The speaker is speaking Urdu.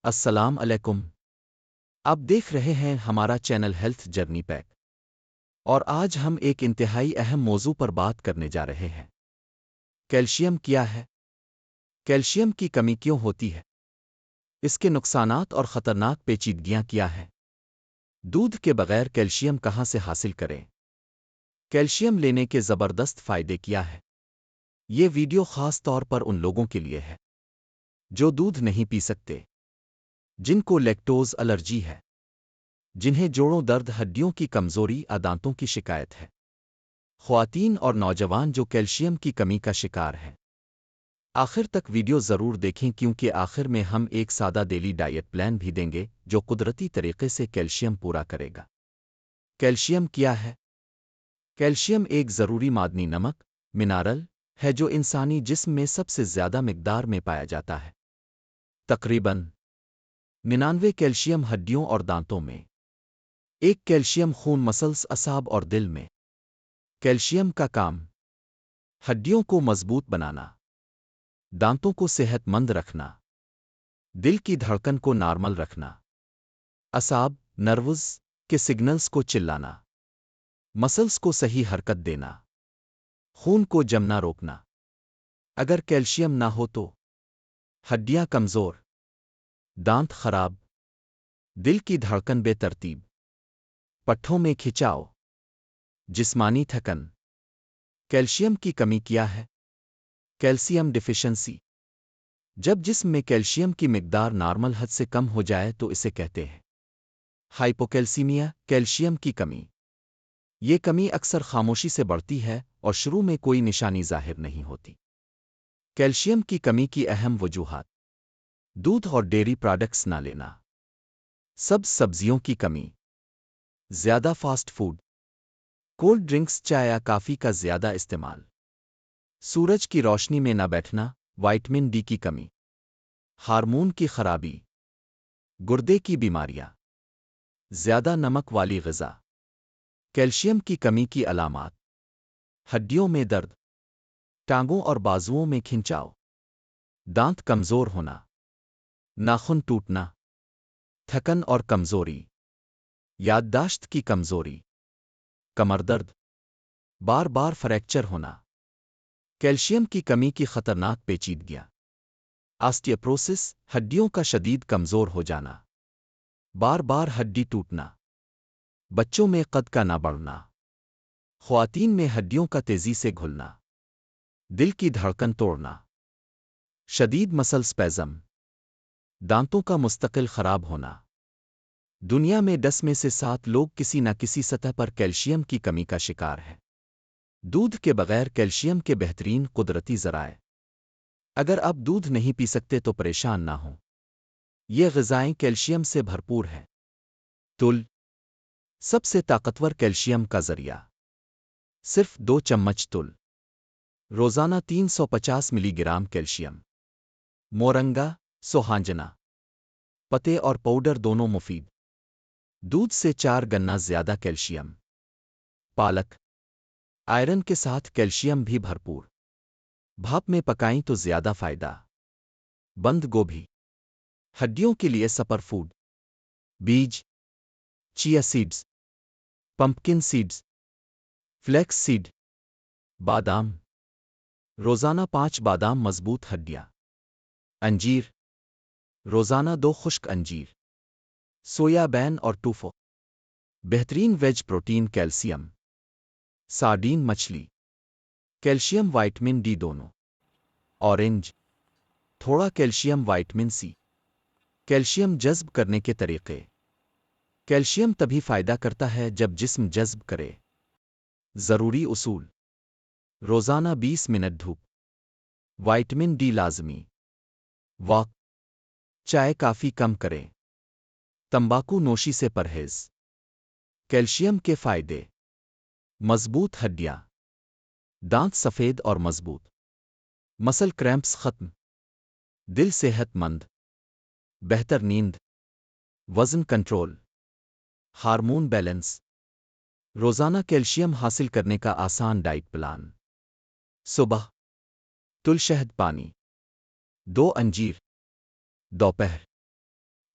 السلام علیکم۔ آپ دیکھ رہے ہیں ہمارا چینل ہیلتھ جرنی پیک، اور آج ہم ایک انتہائی اہم موضوع پر بات کرنے جا رہے ہیں۔ کیلشیم کیا ہے؟ کیلشیم کی کمی کیوں ہوتی ہے؟ اس کے نقصانات اور خطرناک پیچیدگیاں کیا ہیں؟ دودھ کے بغیر کیلشیم کہاں سے حاصل کریں؟ کیلشیم لینے کے زبردست فائدے کیا ہیں؟ یہ ویڈیو خاص طور پر ان لوگوں کے لیے ہے جو دودھ نہیں پی سکتے، جن کو لیکٹوز الرجی ہے، جنہیں جوڑوں درد، ہڈیوں کی کمزوری، دانتوں کی شکایت ہے، خواتین اور نوجوان جو کیلشیم کی کمی کا شکار ہیں۔ آخر تک ویڈیو ضرور دیکھیں، کیونکہ آخر میں ہم ایک سادہ ڈیلی ڈائٹ پلان بھی دیں گے جو قدرتی طریقے سے کیلشیم پورا کرے گا۔ کیلشیم کیا ہے؟ کیلشیم ایک ضروری معدنی نمک منارل ہے جو انسانی جسم میں سب سے زیادہ مقدار میں پایا جاتا ہے، تقریباً 99 کیلشیم ہڈیوں اور دانتوں میں، ایک کیلشیم خون، مسلز، اعصاب اور دل میں۔ کیلشیم کا کام: ہڈیوں کو مضبوط بنانا، دانتوں کو صحت مند رکھنا، دل کی دھڑکن کو نارمل رکھنا، اعصاب نروز کے سگنلز کو چلانا، مسلز کو صحیح حرکت دینا، خون کو جمنا روکنا۔ اگر کیلشیم نہ ہو تو ہڈیاں کمزور، دانت خراب، دل کی دھڑکن بے ترتیب، پٹھوں میں کھچاؤ، جسمانی تھکن۔ کیلشیم کی کمی کیا ہے؟ کیلشیم ڈیفیشنسی: جب جسم میں کیلشیم کی مقدار نارمل حد سے کم ہو جائے تو اسے کہتے ہیں ہائپوکیلسیمیا، کیلشیم کی کمی۔ یہ کمی اکثر خاموشی سے بڑھتی ہے اور شروع میں کوئی نشانی ظاہر نہیں ہوتی۔ کیلشیم کی کمی کی اہم وجوہات: دودھ اور ڈیری پروڈکٹس نہ لینا، سبزیوں کی کمی، زیادہ فاسٹ فوڈ، کولڈ ڈرنکس، چائے یا کافی کا زیادہ استعمال، سورج کی روشنی میں نہ بیٹھنا، وٹامن ڈی کی کمی، ہارمون کی خرابی، گردے کی بیماریاں، زیادہ نمک والی غذا۔ کیلشیم کی کمی کی علامات: ہڈیوں میں درد، ٹانگوں اور بازوؤں میں کھنچاؤ، دانت کمزور ہونا، ناخن ٹوٹنا، تھکن اور کمزوری، یادداشت کی کمزوری، کمر درد، بار بار فریکچر ہونا۔ کیلشیم کی کمی کی خطرناک پیچیدگیاں: آسٹیوپروسس، ہڈیوں کا شدید کمزور ہو جانا، بار بار ہڈی ٹوٹنا، بچوں میں قد کا نہ بڑھنا، خواتین میں ہڈیوں کا تیزی سے گھلنا، دل کی دھڑکن توڑنا، شدید مسل اسپیزم، دانتوں کا مستقل خراب ہونا۔ دنیا میں 10 میں سے 7 لوگ کسی نہ کسی سطح پر کیلشیم کی کمی کا شکار ہیں۔ دودھ کے بغیر کیلشیم کے بہترین قدرتی ذرائع: اگر آپ دودھ نہیں پی سکتے تو پریشان نہ ہوں، یہ غذائیں کیلشیم سے بھرپور ہیں۔ تل، سب سے طاقتور کیلشیم کا ذریعہ، صرف 2 چمچ تل، روزانہ 350 ملی گرام کیلشیم۔ مورنگا، سوہانجنا، پتے اور پاؤڈر دونوں مفید، دودھ سے 4 گنا زیادہ کیلشیم۔ پالک، آئرن کے ساتھ کیلشیم بھی بھرپور، بھاپ میں پکائیں تو زیادہ فائدہ۔ بند گوبھی، ہڈیوں کے لیے سپر فوڈ۔ بیج: chia seeds, pumpkin seeds, flax seed, بادام، روزانہ 5 بادام، مضبوط ہڈیاں۔ انجیر، روزانہ 2 خشک انجیر۔ سویا بین اور ٹوفو، بہترین ویج پروٹین۔ کیلشیم: سارڈین مچھلی، کیلشیم وٹامن ڈی دونوں۔ اورنج، تھوڑا کیلشیم، وٹامن سی۔ کیلشیم جذب کرنے کے طریقے: کیلشیم تبھی فائدہ کرتا ہے جب جسم جذب کرے۔ ضروری اصول: روزانہ 20 منٹ دھوپ، وٹامن ڈی لازمی، واک، چائے کافی کم کریں، تمباکو نوشی سے پرہیز۔ کیلشیم کے فائدے: مضبوط ہڈیاں، دانت سفید اور مضبوط، مسل کریمپس ختم، دل صحت مند، بہتر نیند، وزن کنٹرول، ہارمون بیلنس۔ روزانہ کیلشیم حاصل کرنے کا آسان ڈائٹ پلان: صبح تل شہد پانی، 2 انجیر، دوپہر